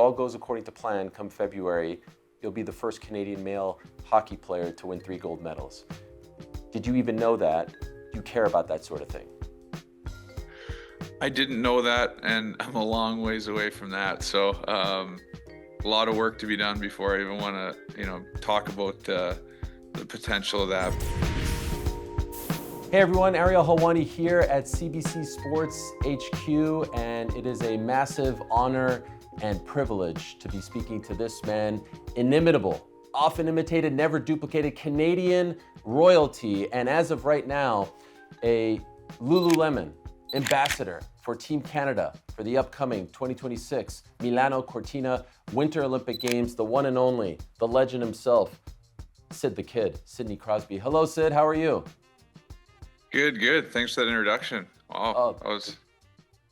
all goes according to plan, come February, you'll be the first Canadian male hockey player to win 3 gold medals. Did you even know that? Do you care about that sort of thing? I didn't know that, and I'm a long ways away from that. So a lot of work to be done before I even want to, talk about the potential of that. Hey everyone, Ariel Helwani here at CBC Sports HQ, and it is a massive honor and privilege to be speaking to this man, inimitable, often imitated, never duplicated Canadian royalty, and as of right now, a Lululemon ambassador for Team Canada for the upcoming 2026 Milano Cortina Winter Olympic Games, the one and only, the legend himself, Sid the Kid, Sidney Crosby. Hello, Sid, how are you? Good. Thanks for that introduction. Wow,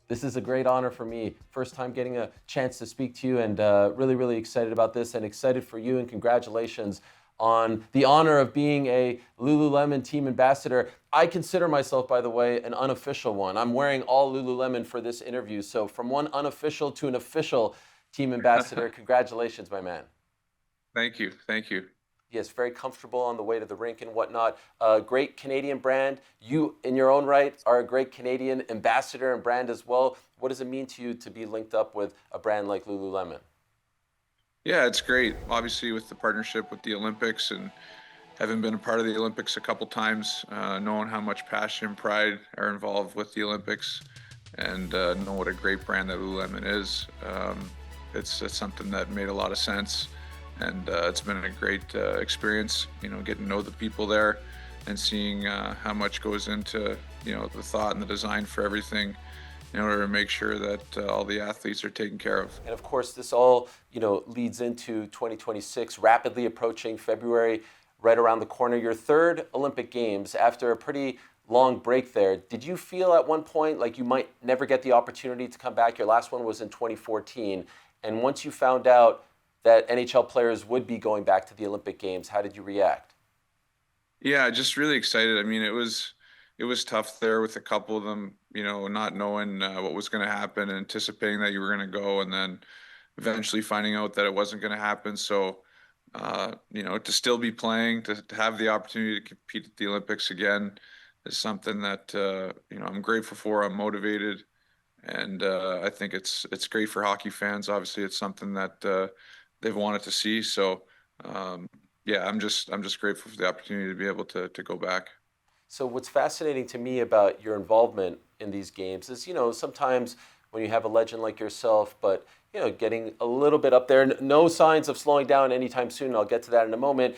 This is a great honor for me. First time getting a chance to speak to you, and really excited about this, and excited for you, and congratulations on the honor of being a Lululemon team ambassador. I consider myself, by the way, an unofficial one. I'm wearing all Lululemon for this interview. So from one unofficial to an official team ambassador, congratulations, my man. Thank you. Yes, very comfortable on the way to the rink and whatnot. Great Canadian brand. You, in your own right, are a great Canadian ambassador and brand as well. What does it mean to you to be linked up with a brand like Lululemon? Yeah, it's great. Obviously, with the partnership with the Olympics and having been a part of the Olympics a couple times, knowing how much passion and pride are involved with the Olympics, and know what a great brand that Lululemon is, it's something that made a lot of sense. And it's been a great experience, getting to know the people there and seeing how much goes into, the thought and the design for everything in order to make sure that all the athletes are taken care of. And of course, this all, leads into 2026, rapidly approaching February, right around the corner. Your third Olympic Games after a pretty long break there. Did you feel at one point like you might never get the opportunity to come back? Your last one was in 2014. And once you found out that NHL players would be going back to the Olympic Games, how did you react? Yeah, just really excited. I mean, it was tough there with a couple of them, not knowing what was going to happen, anticipating that you were going to go, and then eventually finding out that it wasn't going to happen. So, to still be playing, to have the opportunity to compete at the Olympics again is something that, I'm grateful for. I'm motivated, and I think it's great for hockey fans. Obviously, it's something that they've wanted to see. So, yeah, I'm just grateful for the opportunity to be able to go back. So what's fascinating to me about your involvement in these games is, sometimes when you have a legend like yourself, but, getting a little bit up there, no signs of slowing down anytime soon, and I'll get to that in a moment,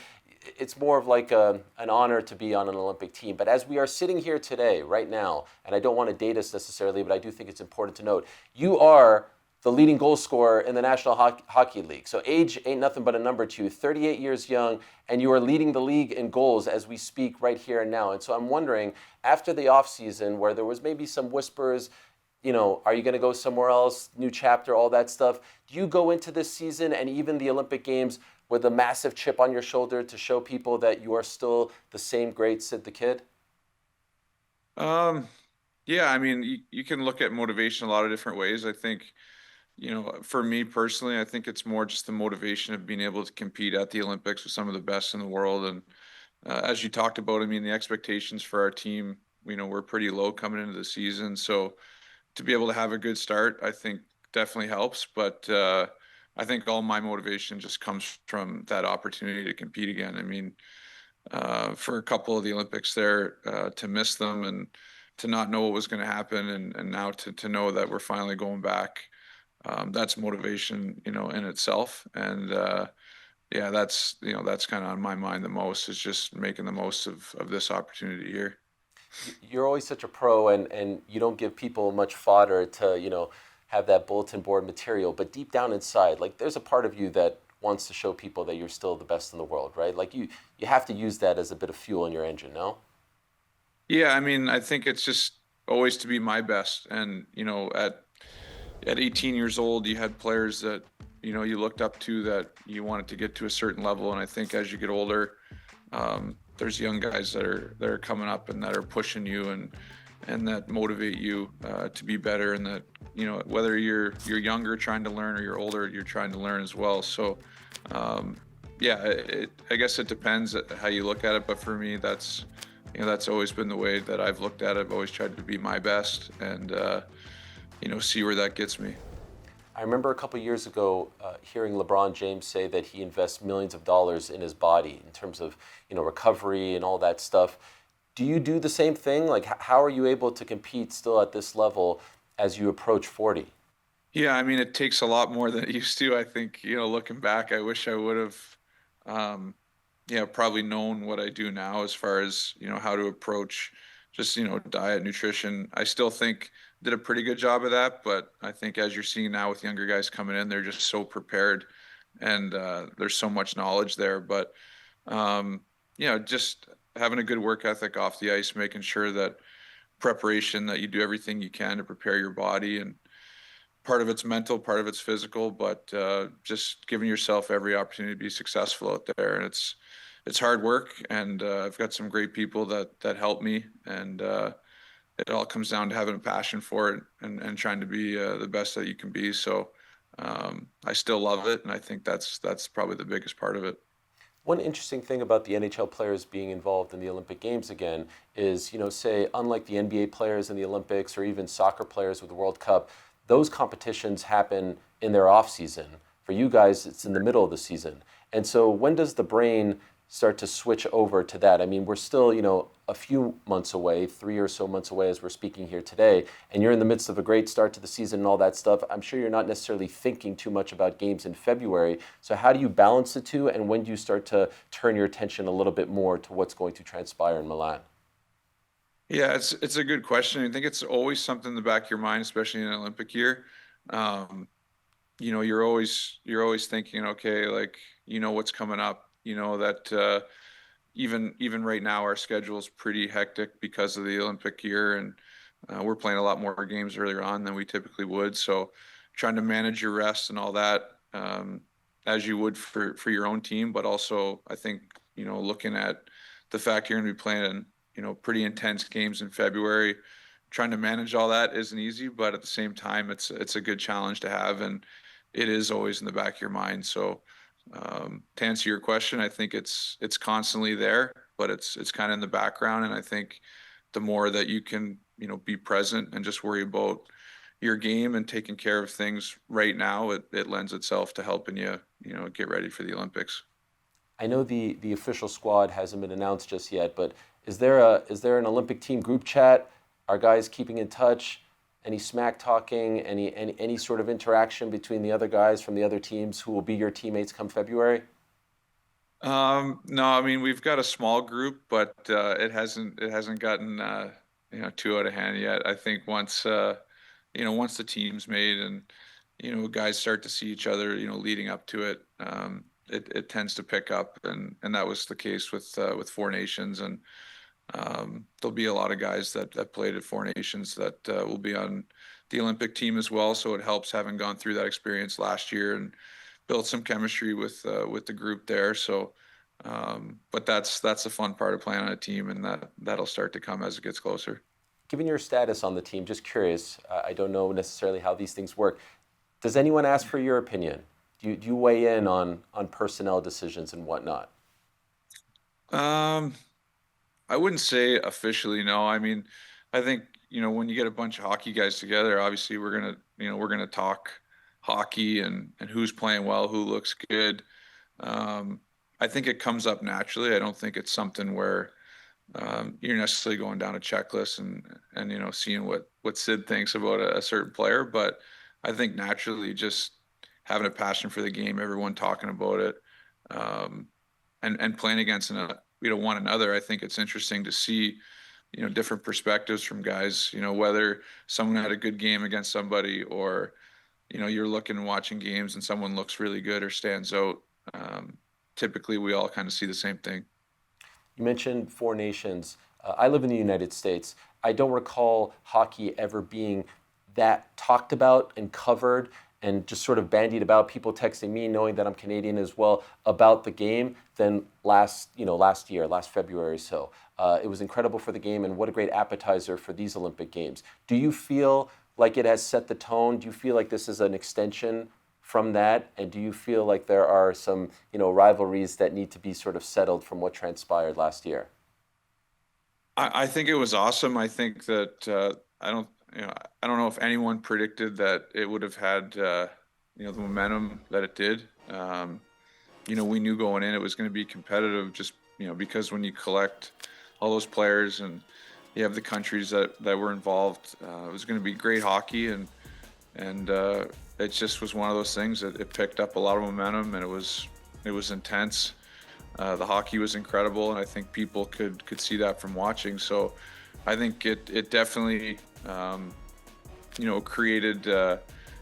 it's more of like an honor to be on an Olympic team. But as we are sitting here today, right now, and I don't want to date us necessarily, but I do think it's important to note, you are the leading goal scorer in the National Hockey League. So age ain't nothing but a number to you, 38 years young, and you are leading the league in goals as we speak right here and now. And so I'm wondering, after the offseason where there was maybe some whispers, are you going to go somewhere else, new chapter, all that stuff, do you go into this season and even the Olympic Games with a massive chip on your shoulder to show people that you are still the same great Sid the Kid? Yeah, I mean, you can look at motivation a lot of different ways. I think, for me personally, I think it's more just the motivation of being able to compete at the Olympics with some of the best in the world. And as you talked about, I mean, the expectations for our team, we're pretty low coming into the season. So to be able to have a good start, I think definitely helps. But I think all my motivation just comes from that opportunity to compete again. I mean, for a couple of the Olympics there, to miss them and to not know what was going to happen, and now to know that we're finally going back. That's motivation, in itself. And yeah, that's kind of on my mind the most, is just making the most of this opportunity here. You're always such a pro, and you don't give people much fodder to, have that bulletin board material. But deep down inside, like there's a part of you that wants to show people that you're still the best in the world, right? Like you have to use that as a bit of fuel in your engine, no? Yeah, I mean, I think it's just always to be my best. And, at 18 years old, you had players that, you looked up to, that you wanted to get to a certain level. And I think as you get older, there's young guys that are coming up and that are pushing you, and and that motivate you to be better, and that, whether you're younger trying to learn or you're older, you're trying to learn as well. So um, yeah, I guess it depends how you look at it, but for me, that's always been the way that I've looked at it. I've always tried to be my best, and see where that gets me. I remember a couple years ago hearing LeBron James say that he invests millions of dollars in his body in terms of recovery and all that stuff. Do you do the same thing? Like, how are you able to compete still at this level as you approach 40? Yeah, I mean, it takes a lot more than it used to. I think, looking back, I wish I would have, um, probably known what I do now as far as, how to approach just, diet, nutrition. I still think did a pretty good job of that, but I think as you're seeing now with younger guys coming in, they're just so prepared, and there's so much knowledge there. But, um, just having a good work ethic off the ice, making sure that preparation, that you do everything you can to prepare your body, and part of it's mental, part of it's physical, but just giving yourself every opportunity to be successful out there. And it's hard work, and I've got some great people that help me, and it all comes down to having a passion for it, and trying to be the best that you can be. So I still love it, and I think that's probably the biggest part of it. One interesting thing about the NHL players being involved in the Olympic Games again is, say, unlike the NBA players in the Olympics or even soccer players with the World Cup, those competitions happen in their off season. For you guys, it's in the middle of the season. And so when does the brain start to switch over to that? I mean, we're still, a few months away, 3 or so months away as we're speaking here today, and you're in the midst of a great start to the season and all that stuff. I'm sure you're not necessarily thinking too much about games in February. So how do you balance the two, and when do you start to turn your attention a little bit more to what's going to transpire in Milan? Yeah, it's a good question. I think it's always something in the back of your mind, especially in an Olympic year. Um, you're always thinking, okay, like, what's coming up. That even right now our schedule is pretty hectic because of the Olympic year, and we're playing a lot more games earlier on than we typically would. So trying to manage your rest and all that, as you would for your own team, but also I think, looking at the fact you're going to be playing, pretty intense games in February. Trying to manage all that isn't easy, but at the same time, it's a good challenge to have, and it is always in the back of your mind. So to answer your question, I think it's constantly there, but it's kind of in the background. And I think the more that you can, be present and just worry about your game and taking care of things right now, it lends itself to helping you, get ready for the Olympics. I know the official squad hasn't been announced just yet, but is there an Olympic team group chat? Are guys keeping in touch? Any smack talking? Any sort of interaction between the other guys from the other teams who will be your teammates come February? No, I mean, we've got a small group, but it hasn't gotten too out of hand yet. I think once the team's made, and guys start to see each other, leading up to it, it tends to pick up, and that was the case with Four Nations. And there'll be a lot of guys that played at Four Nations that will be on the Olympic team as well. So it helps having gone through that experience last year and built some chemistry with the group there. So, but that's the fun part of playing on a team, and that'll start to come as it gets closer. Given your status on the team, just curious, I don't know necessarily how these things work. Does anyone ask for your opinion? Do you weigh in on personnel decisions and whatnot? Um, I wouldn't say officially, no. I mean, I think, when you get a bunch of hockey guys together, obviously we're gonna talk hockey, and who's playing well, who looks good. Um, I think it comes up naturally. I don't think it's something where you're necessarily going down a checklist, and seeing what Sid thinks about a certain player. But I think naturally, just having a passion for the game, everyone talking about it, um, and playing against one another. I think it's interesting to see different perspectives from guys. Whether someone had a good game against somebody, or you're looking and watching games and someone looks really good or stands out. Typically, we all kind of see the same thing. You mentioned Four Nations. I live in the United States. I don't recall hockey ever being that talked about and covered and just sort of bandied about, people texting me knowing that I'm Canadian as well about the game than last year, last February or so. It was incredible for the game, and what a great appetizer for these Olympic Games. Do you feel like it has set the tone? Do you feel like this is an extension from that? And do you feel like there are some, rivalries that need to be sort of settled from what transpired last year? I think it was awesome. I think that I don't know if anyone predicted that it would have had the momentum that it did. We knew going in it was going to be competitive, just because when you collect all those players and you have the countries that were involved, it was going to be great hockey, and it just was one of those things that it picked up a lot of momentum, and it was intense. The hockey was incredible, and I think people could see that from watching. So I think it definitely created an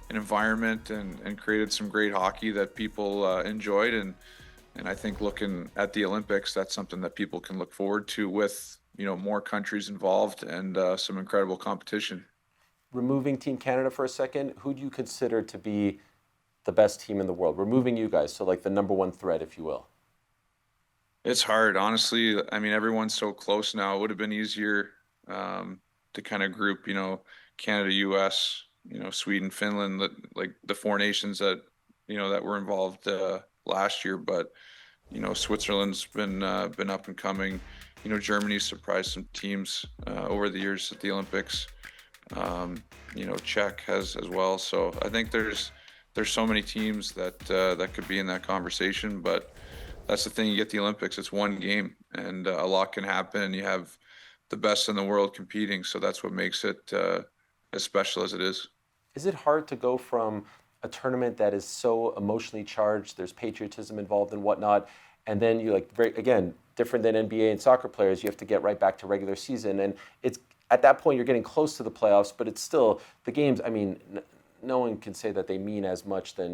environment and created some great hockey that people enjoyed, and I think looking at the Olympics, that's something that people can look forward to with more countries involved and some incredible competition. Removing Team Canada for a second, who do you consider to be the best team in the world? Removing you guys, so like the number one threat, if you will. It's hard, honestly. I mean, everyone's so close now. It would have been easier to kind of group, Canada, U.S., Sweden, Finland, like the four nations that were involved last year. But Switzerland's been up and coming. Germany's surprised some teams over the years at the Olympics. Czech has as well. So I think there's so many teams that could be in that conversation, but that's the thing. You get the Olympics, it's one game, and a lot can happen. You have the best in the world competing, so that's what makes it as special as it is. Is it hard to go from a tournament that is so emotionally charged, there's patriotism involved and whatnot, and then you again, different than NBA and soccer players, you have to get right back to regular season, and it's at that point you're getting close to the playoffs, but it's still the games. I mean, no one can say that they mean as much than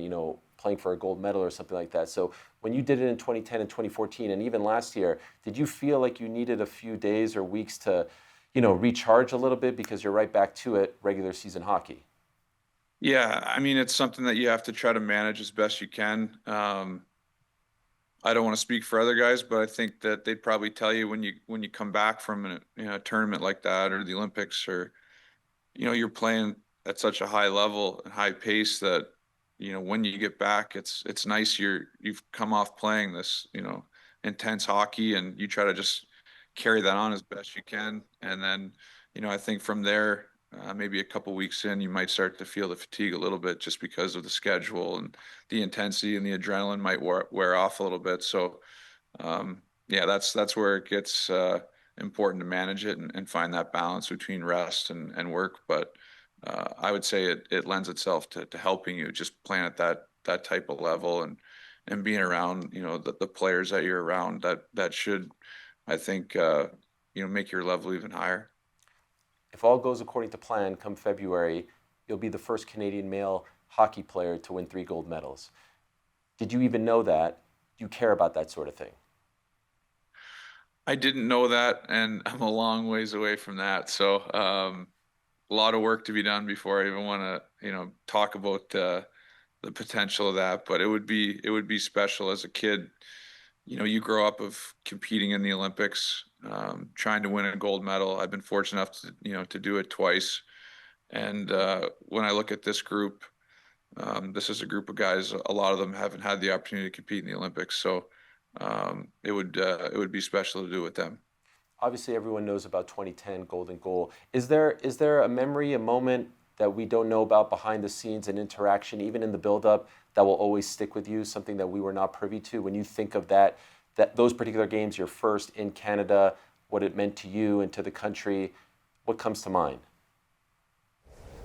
playing for a gold medal or something like that. So when you did it in 2010 and 2014, and even last year, did you feel like you needed a few days or weeks to, recharge a little bit because you're right back to it, regular season hockey? Yeah, I mean, it's something that you have to try to manage as best you can. I don't want to speak for other guys, but I think that they'd probably tell you when you come back from a tournament like that or the Olympics, or you're playing at such a high level and high pace that when you get back, it's nice you've come off playing this intense hockey, and you try to just carry that on as best you can. And then I think from there, maybe a couple weeks in, you might start to feel the fatigue a little bit just because of the schedule, and the intensity and the adrenaline might wear off a little bit. So yeah, that's where it gets important to manage it and find that balance between rest and work. But I would say it lends itself to helping you just playing at that type of level, and being around the players that you're around, that should, I think, make your level even higher. If all goes according to plan, come February, you'll be the first Canadian male hockey player to win 3 gold medals. Did you even know that? Do you care about that sort of thing? I didn't know that, and I'm a long ways away from that. So a lot of work to be done before I even want to talk about the potential of that. But it would be special as a kid. You grow up of competing in the Olympics, trying to win a gold medal. I've been fortunate enough to do it twice. And when I look at this group, this is a group of guys. A lot of them haven't had the opportunity to compete in the Olympics, so it would be special to do with them. Obviously, everyone knows about 2010 golden goal. Is there a memory, a moment that we don't know about behind the scenes, an interaction, even in the build-up, that will always stick with you, something that we were not privy to? When you think of that those particular games, your first in Canada, what it meant to you and to the country, what comes to mind?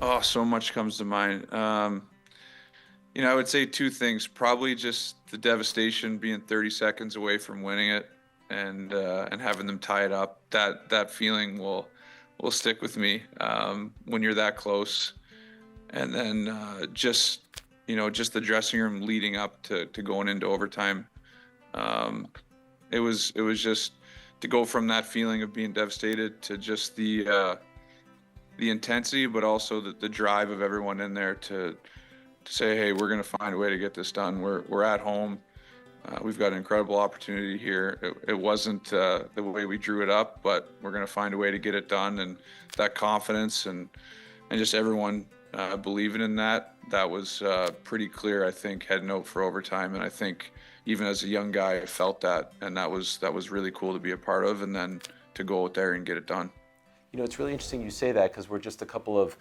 Oh, so much comes to mind. I would say two things. Probably just the devastation, being 30 seconds away from winning it, and having them tie it up. That feeling will stick with me when you're that close. And then just the dressing room leading up to going into overtime. Um, it was just to go from that feeling of being devastated to just the intensity, but also the drive of everyone in there to say, hey, we're going to find a way to get this done. We're at home. We've got an incredible opportunity here. It wasn't the way we drew it up, but we're going to find a way to get it done. And that confidence and just everyone believing in that was pretty clear, I think, heading out for overtime. And I think even as a young guy, I felt that, and that was really cool to be a part of, and then to go out there and get it done. You know, it's really interesting you say that because we're just a couple of,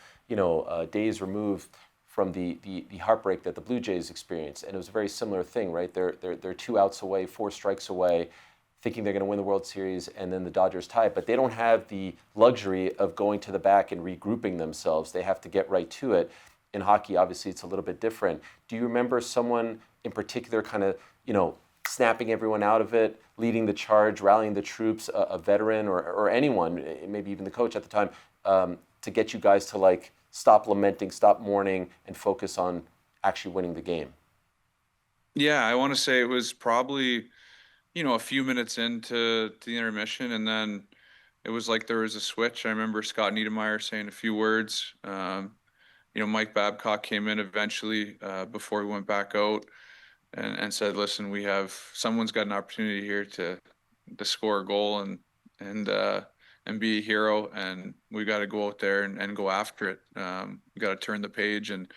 days removed from the heartbreak that the Blue Jays experienced, and it was a very similar thing, right? They're 2 outs away, 4 strikes away, thinking they're going to win the World Series, and then the Dodgers tie it. But they don't have the luxury of going to the back and regrouping themselves. They have to get right to it. In hockey, obviously, it's a little bit different. Do you remember someone in particular kind of, snapping everyone out of it, leading the charge, rallying the troops, a veteran or anyone, maybe even the coach at the time, to get you guys to like stop lamenting, stop mourning, and focus on actually winning the game? Yeah, I want to say it was probably, a few minutes into the intermission, and then it was like there was a switch. I remember Scott Niedermayer saying a few words. Mike Babcock came in eventually before he went back out and said, "Listen, someone's got an opportunity here to score a goal and be a hero, and we got to go out there and go after it. We got to turn the page." And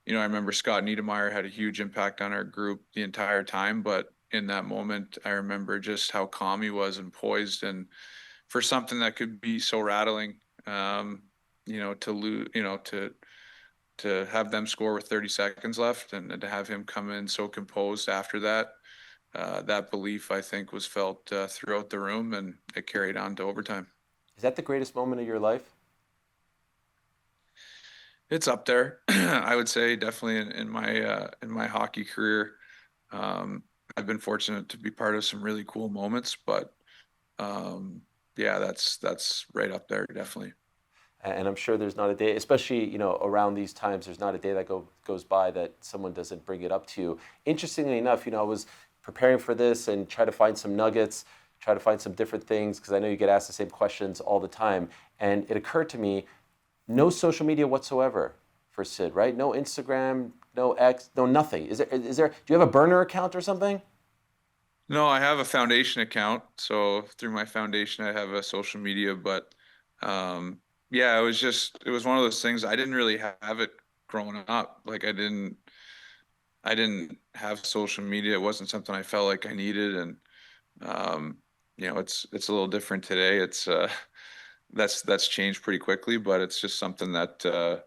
I remember Scott Niedermayer had a huge impact on our group the entire time, but in that moment, I remember just how calm he was and poised, and for something that could be so rattling, to lose, to have them score with 30 seconds left and to have him come in so composed after that, that belief, I think, was felt throughout the room, and it carried on to overtime. Is that the greatest moment of your life? It's up there, I would say, definitely in my hockey career. I've been fortunate to be part of some really cool moments, but yeah, that's right up there, definitely. And I'm sure there's not a day, especially around these times, there's not a day that goes by that someone doesn't bring it up to you. Interestingly enough, I was preparing for this and try to find some nuggets, try to find some different things because I know you get asked the same questions all the time. And it occurred to me, no social media whatsoever for Sid, right? No Instagram, no X, no nothing. Is there? Do you have a burner account or something? No, I have a foundation account. So through my foundation, I have a social media, but um, yeah, it was one of those things. I didn't really have it growing up. Like I didn't have social media. It wasn't something I felt like I needed. And, um, it's a little different today. That's changed pretty quickly, but it's just something that,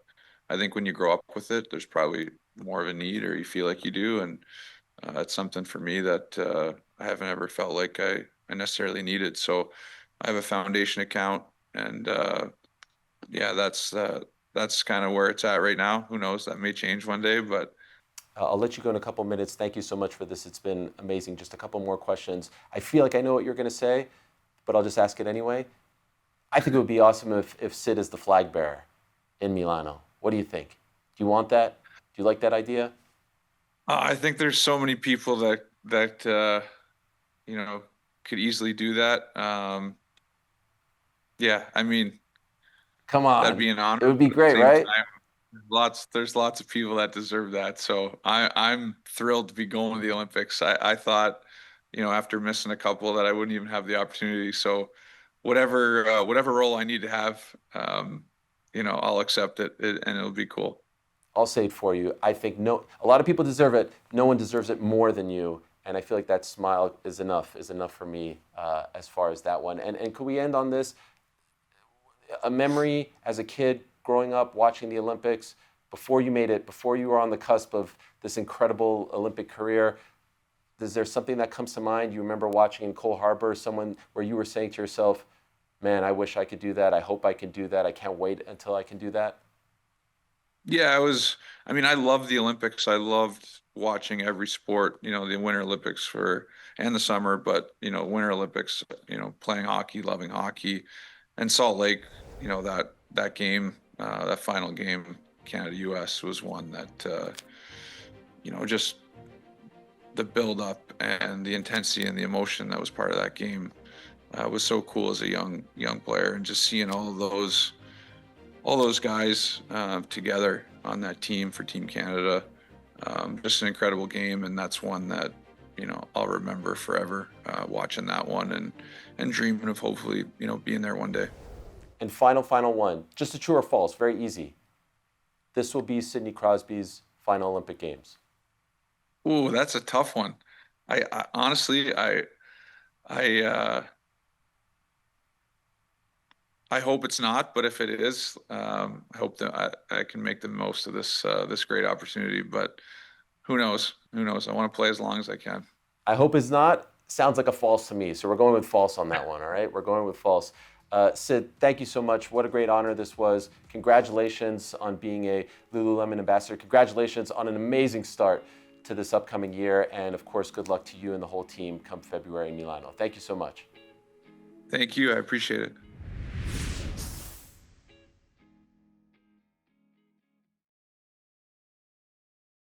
I think when you grow up with it, there's probably more of a need, or you feel like you do. And, it's something for me that I haven't ever felt like I necessarily needed. So I have a foundation account, and yeah, that's kind of where it's at right now. Who knows? That may change one day, but I'll let you go in a couple minutes. Thank you so much for this. It's been amazing. Just a couple more questions. I feel like I know what you're going to say, but I'll just ask it anyway. I think it would be awesome if Sid is the flag bearer in Milano. What do you think? Do you want that? Do you like that idea? I think there's so many people that could easily do that. Yeah, I mean, Come that'd on. be an honor, It would be but at the great, same right? time, there's lots of people that deserve that. So I'm thrilled to be going to the Olympics. I thought, after missing a couple, that I wouldn't even have the opportunity. So whatever role I need to have, I'll accept it, and it'll be cool. I'll say it for you. I think a lot of people deserve it. No one deserves it more than you. And I feel like that smile is enough for me as far as that one. And could we end on this? A memory as a kid growing up watching the Olympics before you made it, before you were on the cusp of this incredible Olympic career. Is there something that comes to mind you remember watching in Cole Harbor, someone where you were saying to yourself, man, I wish I could do that. I hope I can do that. I can't wait until I can do that. Yeah, I mean, I loved the Olympics. I loved watching every sport, the Winter Olympics and the summer, but, Winter Olympics, playing hockey, loving hockey, and Salt Lake, that game, that final game, Canada US, was one that, just the build up and the intensity and the emotion that was part of that game was so cool as a young player, and just seeing all those guys together on that team for Team Canada. Just an incredible game, and that's one that I'll remember forever, watching that one and dreaming of hopefully, being there one day. And final one, just a true or false, very easy. This will be Sidney Crosby's final Olympic Games. Ooh, that's a tough one. I honestly, I I hope it's not, but if it is, I hope that I can make the most of this great opportunity. But who knows? Who knows? I want to play as long as I can. I hope it's not. Sounds like a false to me. So we're going with false on that one, all right? We're going with false. Sid, thank you so much. What a great honor this was. Congratulations on being a Lululemon ambassador. Congratulations on an amazing start to this upcoming year. And of course, good luck to you and the whole team come February in Milano. Thank you so much. Thank you. I appreciate it.